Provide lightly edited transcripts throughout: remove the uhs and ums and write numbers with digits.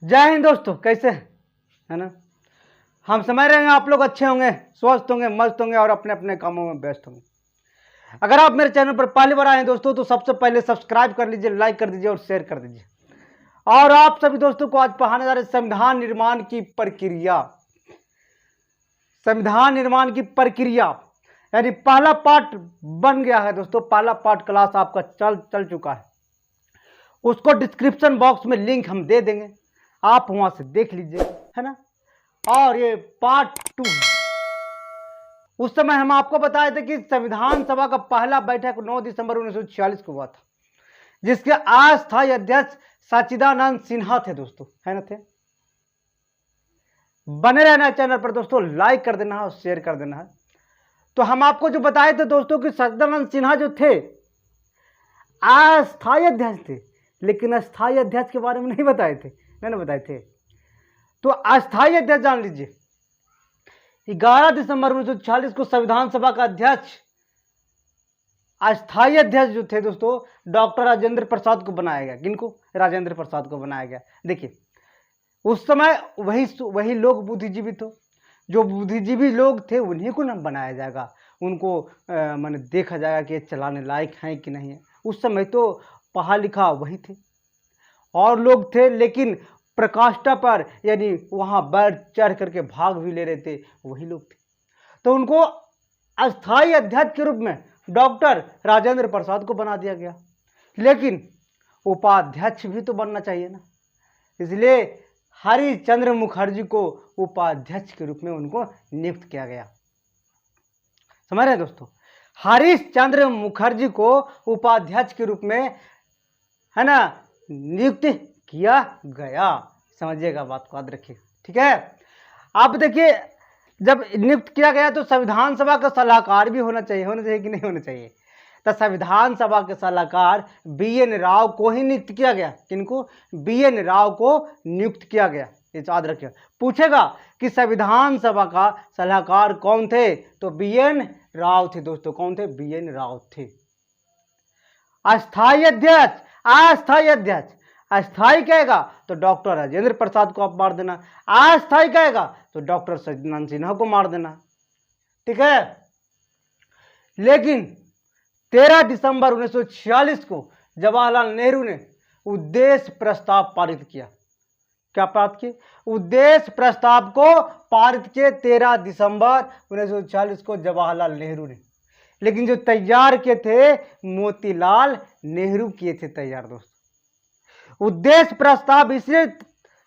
जय हिंद दोस्तों, कैसे हैं? है ना। हम समझ रहे हैं आप लोग अच्छे होंगे, स्वस्थ होंगे, मस्त होंगे और अपने अपने कामों में व्यस्त होंगे। अगर आप मेरे चैनल पर पहली बार आए हैं दोस्तों, तो सबसे पहले सब्सक्राइब कर लीजिए, लाइक कर दीजिए और शेयर कर दीजिए। और आप सभी दोस्तों को आज पढ़ाने जा रहे संविधान निर्माण की प्रक्रिया। संविधान निर्माण की प्रक्रिया यानी पहला पार्ट बन गया है दोस्तों। पहला पार्ट क्लास आपका चल चुका है। उसको डिस्क्रिप्शन बॉक्स में लिंक हम दे देंगे, आप वहां से देख लीजिए, है ना। और ये पार्ट 2 है। उस समय हम आपको बताए थे कि संविधान सभा का पहला बैठक 9 दिसंबर 1946 को हुआ था, जिसके अस्थायी अध्यक्ष सच्चिदानंद सिन्हा थे दोस्तों, है ना। थे बने रहना चैनल पर दोस्तों, लाइक कर देना है और शेयर कर देना है। तो हम आपको जो बताए थे दोस्तों कि सच्चिदानंद सिन्हा जो थे अस्थायी अध्यक्ष थे, लेकिन अस्थायी अध्यक्ष के बारे में नहीं बताए थे, नहीं बताए थे। तो अस्थायी अध्यक्ष जान लीजिए, 11 दिसंबर 1946 को संविधान सभा का अध्यक्ष, अस्थायी अध्यक्ष जो थे दोस्तों, डॉक्टर राजेंद्र प्रसाद को बनाया गया। किनको? राजेंद्र प्रसाद को बनाया गया। देखिए उस समय वही लोग बुद्धिजीवी थे, जो बुद्धिजीवी लोग थे उन्हीं को ना बनाया जाएगा। उनको मैंने देखा जाएगा कि चलाने लायक हैं कि नहीं है। उस समय तो पढ़ा लिखा वही थे और लोग थे, लेकिन प्रकाष्ठा पर यानी वहां बैठ चढ़ करके भाग भी ले रहे थे, वही लोग थे। तो उनको अस्थायी अध्यक्ष के रूप में डॉक्टर राजेंद्र प्रसाद को बना दिया गया, लेकिन उपाध्यक्ष भी तो बनना चाहिए ना। इसलिए हरिश्चंद्र मुखर्जी को उपाध्यक्ष के रूप में उनको नियुक्त किया गया। समझ रहे हैं दोस्तों? हरिश्चंद्र मुखर्जी को उपाध्यक्ष के रूप में, है ना, नियुक्त किया गया। समझिएगा बात को, याद रखिएगा, ठीक है। अब देखिए, जब नियुक्त किया गया तो संविधान सभा का सलाहकार भी होना चाहिए कि नहीं होना चाहिए। तो संविधान सभा के सलाहकार BN राव को ही नियुक्त किया गया। किनको? BN राव को नियुक्त किया गया। ये याद रखिएगा। पूछेगा कि संविधान सभा का सलाहकार कौन थे, तो BN राव थे दोस्तों। कौन थे? BN राव थे। अस्थायी अध्यक्ष, अस्थायी अध्यक्ष, अस्थायी कहेगा तो डॉक्टर राजेंद्र प्रसाद को आप मार देना, अस्थायी कहेगा तो डॉक्टर सच्चिदानंद सिन्हा को मार देना, ठीक है। लेकिन 13 दिसंबर 1946 को जवाहरलाल नेहरू ने उद्देश्य प्रस्ताव पारित किया। क्या पारित किए? उद्देश्य प्रस्ताव को पारित किए 13 दिसंबर 1946 को जवाहरलाल नेहरू ने। लेकिन जो तैयार किए थे मोतीलाल नेहरू किए थे तैयार दोस्तों। उद्देश्य प्रस्ताव इसलिए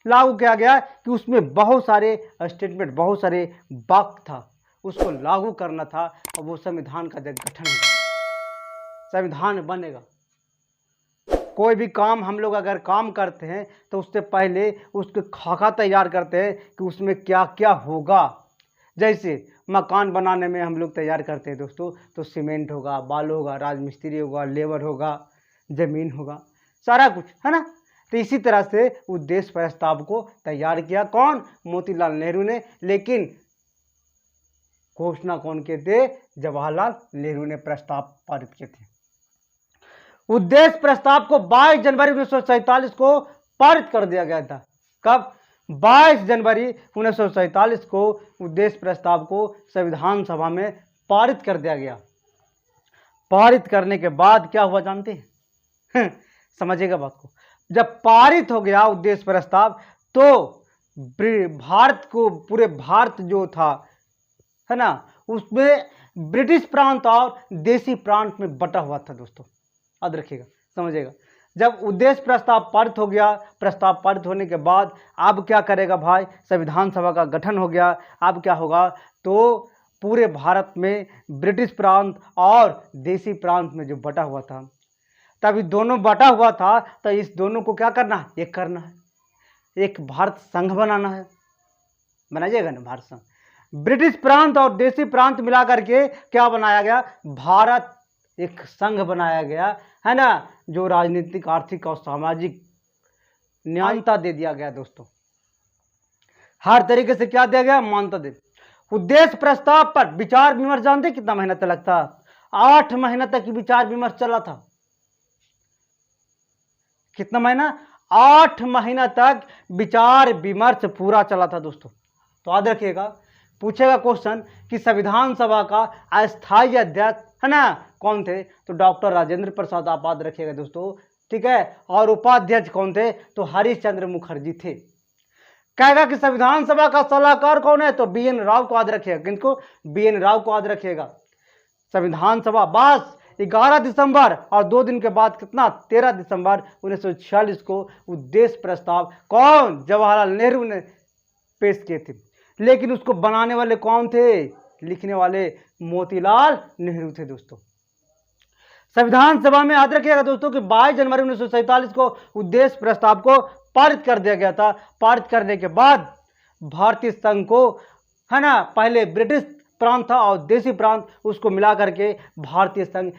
लागू किया गया कि उसमें बहुत सारे स्टेटमेंट, बहुत सारे वाक्य था, उसको लागू करना था और वो संविधान का जब गठन होगा, संविधान बनेगा। कोई भी काम हम लोग अगर काम करते हैं तो उससे पहले उसके खाका तैयार करते हैं कि उसमें क्या क्या होगा। जैसे मकान बनाने में हम लोग तैयार करते हैं दोस्तों, तो सीमेंट होगा, बालू होगा, राजमिस्त्री होगा, लेबर होगा, जमीन होगा, सारा कुछ, है ना। तो इसी तरह से उद्देश्य प्रस्ताव को तैयार किया कौन? मोतीलाल नेहरू ने। लेकिन घोषणा कौन किए थे? जवाहरलाल नेहरू ने प्रस्ताव पारित किए थे। उद्देश्य प्रस्ताव को 22 जनवरी 1947 को पारित कर दिया गया था। कब? 22 जनवरी 1947 को उद्देश्य प्रस्ताव को संविधान सभा में पारित कर दिया गया। पारित करने के बाद क्या हुआ जानते हैं? समझिएगा बात को। जब पारित हो गया उद्देश्य प्रस्ताव, तो भारत को, पूरे भारत जो था, है ना, उसमें ब्रिटिश प्रांत और देसी प्रांत में बटा हुआ था दोस्तों। याद रखिएगा, समझिएगा। जब उद्देश्य प्रस्ताव पारित हो गया, प्रस्ताव पारित होने के बाद अब क्या करेगा भाई? संविधान सभा का गठन हो गया। अब क्या होगा? तो पूरे भारत में ब्रिटिश प्रांत और देसी प्रांत में जो बटा हुआ था, तभी दोनों बटा हुआ था, तो इस दोनों को क्या करना है? एक करना है, एक भारत संघ बनाना है। बनाइएगा ना भारत संघ। ब्रिटिश प्रांत और देसी प्रांत मिलाकर के क्या बनाया गया? भारत एक संघ बनाया गया, है ना, जो राजनीतिक, आर्थिक और सामाजिक न्यायता दे दिया गया दोस्तों। हर तरीके से क्या दिया गया? मान्यता दे। उद्देश्य प्रस्ताव पर विचार विमर्श जानते कितना महीना तक लगता? 8 महीना तक विचार विमर्श चला था। कितना महीना? 8 महीना तक विचार विमर्श पूरा चला था दोस्तों। तो याद रखिएगा, पूछेगा क्वेश्चन कि संविधान सभा का अस्थायी अध्यक्ष है ना कौन थे, तो डॉक्टर राजेंद्र प्रसाद, आप याद रखिएगा दोस्तों, ठीक है। और उपाध्यक्ष कौन थे, तो हरीश चंद्र मुखर्जी थे। कहेगा कि संविधान सभा का सलाहकार कौन है, तो BN राव को याद रखिएगा। किनको, BN राव को याद रखिएगा। संविधान सभा बस 11 दिसंबर और 2 दिन के बाद कितना 13 दिसंबर 1946 को उद्देश्य प्रस्ताव कौन, जवाहरलाल नेहरू ने पेश किए थे। लेकिन उसको बनाने वाले कौन थे, लिखने वाले मोतीलाल नेहरू थे दोस्तों। संविधान सभा में याद रखिएगा दोस्तों कि 22 जनवरी 1947 को उद्देश्य प्रस्ताव को पारित कर दिया गया था। पारित करने के बाद भारतीय संघ को है ना, पहले ब्रिटिश प्रांत था और देशी प्रांत, उसको मिला करके भारतीय संघ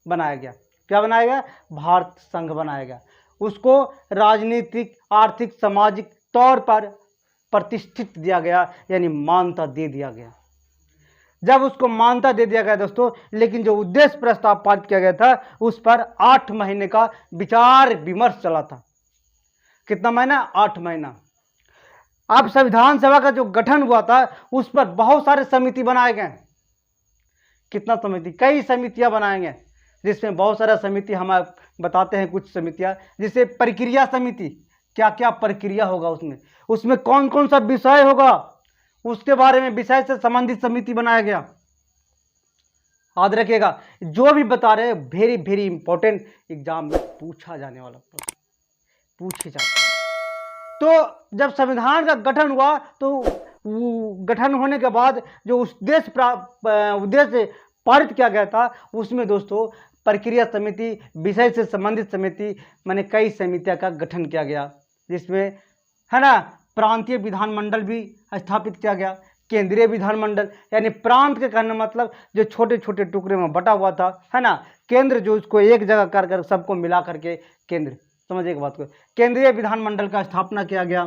बनाया गया। क्या बनाया गया, भारत संघ बनाया गया। उसको राजनीतिक, आर्थिक, सामाजिक तौर पर प्रतिष्ठित दिया गया, यानी मान्यता दे दिया गया। जब उसको मान्यता दे दिया गया दोस्तों, लेकिन जो उद्देश्य प्रस्ताव पारित किया गया था उस पर 8 महीने का विचार विमर्श चला था। कितना महीना, 8 महीना। अब संविधान सभा का जो गठन हुआ था उस पर बहुत सारे समिति बनाए गए। कितना समिति, कई समितियां बनाए गए, जिसमें बहुत सारा समिति हम बताते हैं। कुछ समितियां जिसे प्रक्रिया समिति, क्या क्या प्रक्रिया होगा उसमें कौन कौन सा विषय होगा, उसके बारे में विषय से संबंधित समिति बनाया गया। याद रखिएगा, जो भी बता रहे हैं वेरी वेरी इंपॉर्टेंट, एग्जाम में पूछा जाने वाला प्रश्न, पूछे जाते। तो जब संविधान का गठन हुआ तो गठन होने के बाद जो उद्देश्य पारित किया गया था उसमें दोस्तों प्रक्रिया समिति, विषय से संबंधित समिति, माने कई समितियां का गठन किया गया, जिसमें है ना प्रांतीय विधानमंडल भी स्थापित किया गया। केंद्रीय विधानमंडल यानी प्रांत के कहने मतलब जो छोटे छोटे टुकड़े में बटा हुआ था, है ना। केंद्र जो उसको एक जगह कर सबको मिला करके केंद्र, समझिए एक बात को, केंद्रीय विधानमंडल का स्थापना किया गया।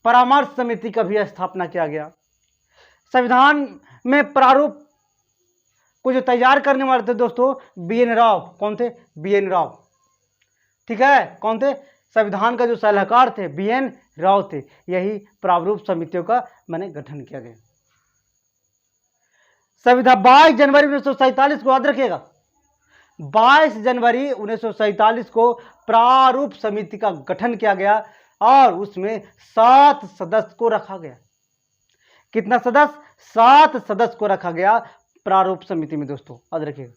परामर्श समिति का भी स्थापना किया गया। संविधान में प्रारूप को जो तैयार करने वाले थे दोस्तों BN राव, कौन थे, BN राव, ठीक है। कौन थे, संविधान का जो सलाहकार थे BN राव थे। यही प्रारूप समितियों का मैंने गठन किया गया। संविधान 22 जनवरी 1947 को याद रखिएगा, 22 जनवरी 1947 को प्रारूप समिति का गठन किया गया और उसमें 7 सदस्य को रखा गया। कितना सदस्य, 7 सदस्य को रखा गया प्रारूप समिति में दोस्तों, याद रखिएगा।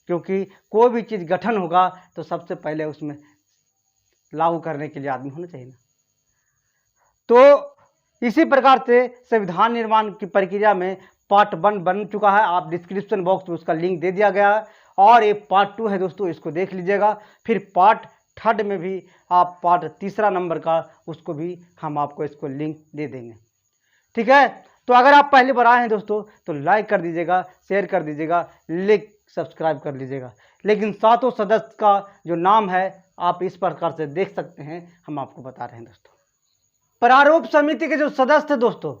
क्योंकि कोई भी चीज गठन होगा तो सबसे पहले उसमें लागू करने के लिए आदमी होना चाहिए ना। तो इसी प्रकार से संविधान निर्माण की प्रक्रिया में पार्ट 1 बन चुका है। आप डिस्क्रिप्शन बॉक्स में उसका लिंक दे दिया गया है, और ये पार्ट 2 है दोस्तों, इसको देख लीजिएगा। फिर पार्ट 3 में भी आप पार्ट 3 नंबर का, उसको भी हम आपको इसको लिंक दे देंगे, ठीक है। तो अगर आप पहली बार आए हैं दोस्तों तो लाइक कर दीजिएगा, शेयर कर दीजिएगा, सब्सक्राइब कर लीजिएगा। लेकिन 7 सदस्य का जो नाम है आप इस प्रकार से देख सकते हैं, हम आपको बता रहे हैं दोस्तों। प्रारूप समिति के जो सदस्य थे दोस्तों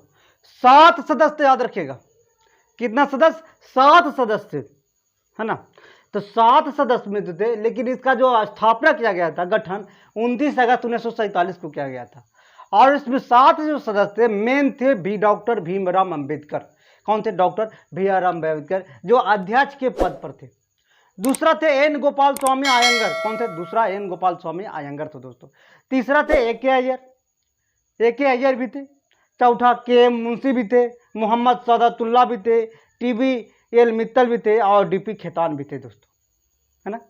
7 सदस्य, याद रखिएगा। कितना सदस्य, 7 सदस्य, है ना। तो 7 सदस्य में तो थे, लेकिन इसका जो स्थापना किया गया था, गठन 29 अगस्त 1947 को किया गया था। और इसमें 7 जो सदस्य थे मेन थे डॉक्टर भीमराव अंबेडकर। कौन थे, डॉक्टर भीमराव अंबेडकर, जो अध्यक्ष के पद पर थे। दूसरा थे N गोपाल स्वामी आयंगर। कौन थे, दूसरा N गोपाल स्वामी आयंगर थे दोस्तों। तीसरा थे AK अय्यर, AK अय्यर भी थे। चौथा KM मुंशी भी थे, मोहम्मद सादतुल्लाह भी थे, TBL मित्तल भी थे, और DP खेतान भी थे दोस्तों, है ना।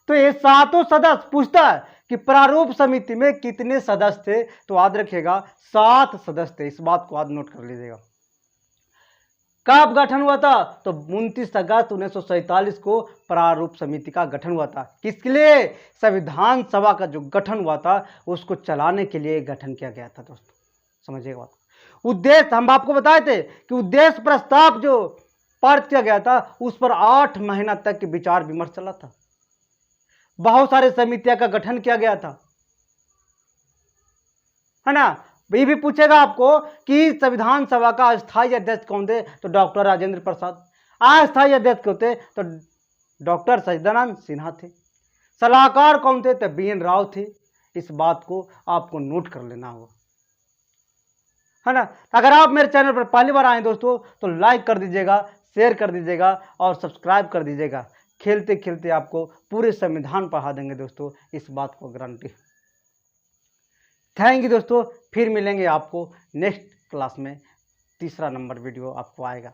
तो ये 7 सदस्य, पूछता है कि प्रारूप समिति में कितने सदस्य थे, तो याद रखिएगा 7 सदस्य थे। इस बात को आज नोट कर लीजिएगा। कब गठन हुआ था, तो 29 अगस्त 1947 को प्रारूप समिति का गठन हुआ था। किसके लिए, संविधान सभा का जो गठन हुआ था उसको चलाने के लिए गठन किया गया था दोस्तों, समझिएगा बात। उद्देश्य हम आपको बताए थे कि उद्देश्य प्रस्ताव जो पारित किया गया था उस पर 8 महीना तक के विचार विमर्श चला था। बहुत सारे समितियों का गठन किया गया था, है ना। ये भी पूछेगा आपको कि संविधान सभा का अस्थायी अध्यक्ष कौन थे, तो डॉक्टर राजेंद्र प्रसाद। अस्थायी अध्यक्ष कौन थे, तो डॉक्टर सच्चिदानंद सिन्हा थे। सलाहकार कौन थे, तो BN राव थे। इस बात को आपको नोट कर लेना होगा, है ना। अगर आप मेरे चैनल पर पहली बार आए दोस्तों तो लाइक कर दीजिएगा, शेयर कर दीजिएगा और सब्सक्राइब कर दीजिएगा। खेलते खेलते आपको पूरे संविधान पढ़ा देंगे दोस्तों, इस बात को गारंटी। थैंक यू दोस्तों, फिर मिलेंगे आपको नेक्स्ट क्लास में। तीसरा नंबर वीडियो आपको आएगा।